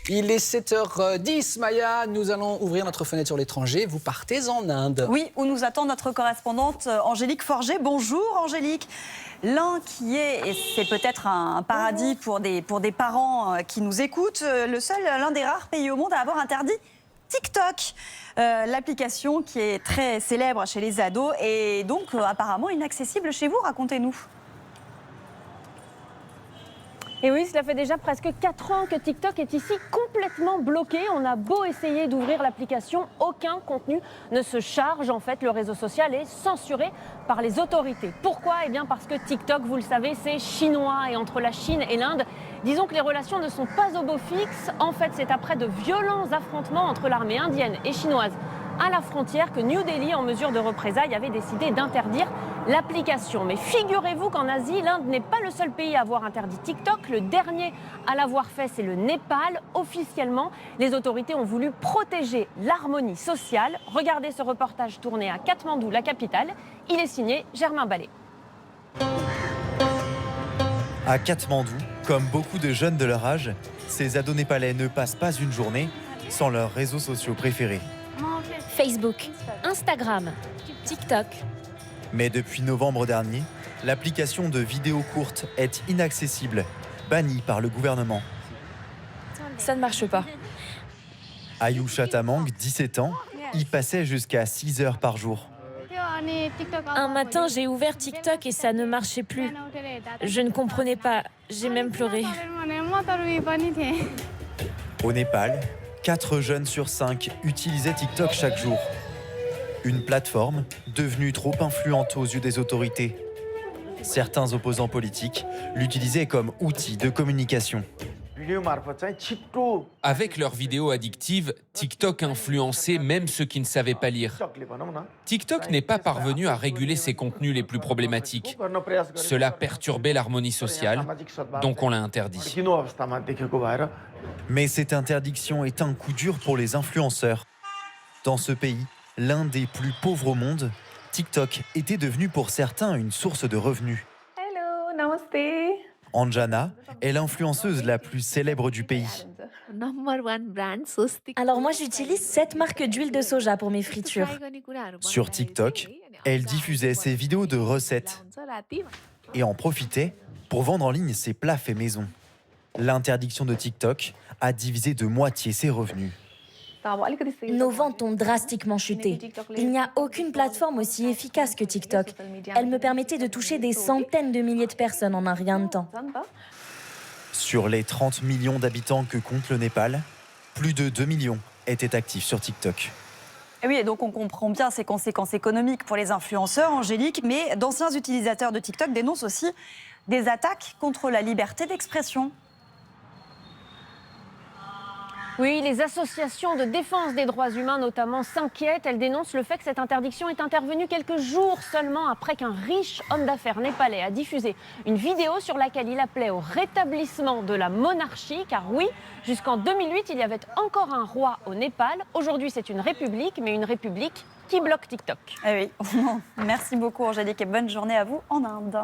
Il est 7h10, Maya. Nous allons ouvrir notre fenêtre sur l'étranger. Vous partez en Inde. Oui, où nous attend notre correspondante Angélique Forget. Bonjour Angélique. L'Inde qui est, et c'est peut-être un paradis pour des parents qui nous écoutent, l'un des rares pays au monde à avoir interdit TikTok. L'application qui est très célèbre chez les ados et donc apparemment inaccessible chez vous. Racontez-nous. Et oui, cela fait déjà presque 4 ans que TikTok est ici complètement bloqué. On a beau essayer d'ouvrir l'application, aucun contenu ne se charge. En fait, le réseau social est censuré par les autorités. Pourquoi? Eh bien parce que TikTok, vous le savez, c'est chinois. Et entre la Chine et l'Inde, disons que les relations ne sont pas au beau fixe. En fait, c'est après de violents affrontements entre l'armée indienne et chinoise à la frontière que New Delhi, en mesure de représailles, avait décidé d'interdire l'application. Mais figurez-vous qu'en Asie, l'Inde n'est pas le seul pays à avoir interdit TikTok. Le dernier à l'avoir fait, c'est le Népal. Officiellement, les autorités ont voulu protéger l'harmonie sociale. Regardez ce reportage tourné à Katmandou, la capitale. Il est signé Germain Ballet. À Katmandou, comme beaucoup de jeunes de leur âge, ces ados népalais ne passent pas une journée sans leurs réseaux sociaux préférés. Facebook, Instagram, TikTok. Mais depuis novembre dernier, l'application de vidéos courtes est inaccessible, bannie par le gouvernement. Ça ne marche pas. Ayusha Tamang, 17 ans, y passait jusqu'à 6 heures par jour. Un matin, j'ai ouvert TikTok et ça ne marchait plus. Je ne comprenais pas, j'ai même pleuré. Au Népal, 4 jeunes sur 5 utilisaient TikTok chaque jour. Une plateforme devenue trop influente aux yeux des autorités. Certains opposants politiques l'utilisaient comme outil de communication. Avec leurs vidéos addictives, TikTok influençait même ceux qui ne savaient pas lire. TikTok n'est pas parvenu à réguler ses contenus les plus problématiques. Cela perturbait l'harmonie sociale, donc on l'a interdit. Mais cette interdiction est un coup dur pour les influenceurs. Dans ce pays, l'un des plus pauvres au monde, TikTok était devenu pour certains une source de revenus. Hello, namaste. Anjana est l'influenceuse la plus célèbre du pays. Alors moi, j'utilise cette marque d'huile de soja pour mes fritures. Sur TikTok, elle diffusait ses vidéos de recettes et en profitait pour vendre en ligne ses plats faits maison. L'interdiction de TikTok a divisé de moitié ses revenus. Nos ventes ont drastiquement chuté. Il n'y a aucune plateforme aussi efficace que TikTok. Elle me permettait de toucher des centaines de milliers de personnes en un rien de temps. Sur les 30 millions d'habitants que compte le Népal, plus de 2 millions étaient actifs sur TikTok. Et oui, et donc on comprend bien ces conséquences économiques pour les influenceurs, Angélique, mais d'anciens utilisateurs de TikTok dénoncent aussi des attaques contre la liberté d'expression. Oui, les associations de défense des droits humains notamment s'inquiètent. Elles dénoncent le fait que cette interdiction est intervenue quelques jours seulement après qu'un riche homme d'affaires népalais a diffusé une vidéo sur laquelle il appelait au rétablissement de la monarchie. Car oui, jusqu'en 2008, il y avait encore un roi au Népal. Aujourd'hui, c'est une république, mais une république qui bloque TikTok. Eh oui, merci beaucoup Angélique et bonne journée à vous en Inde.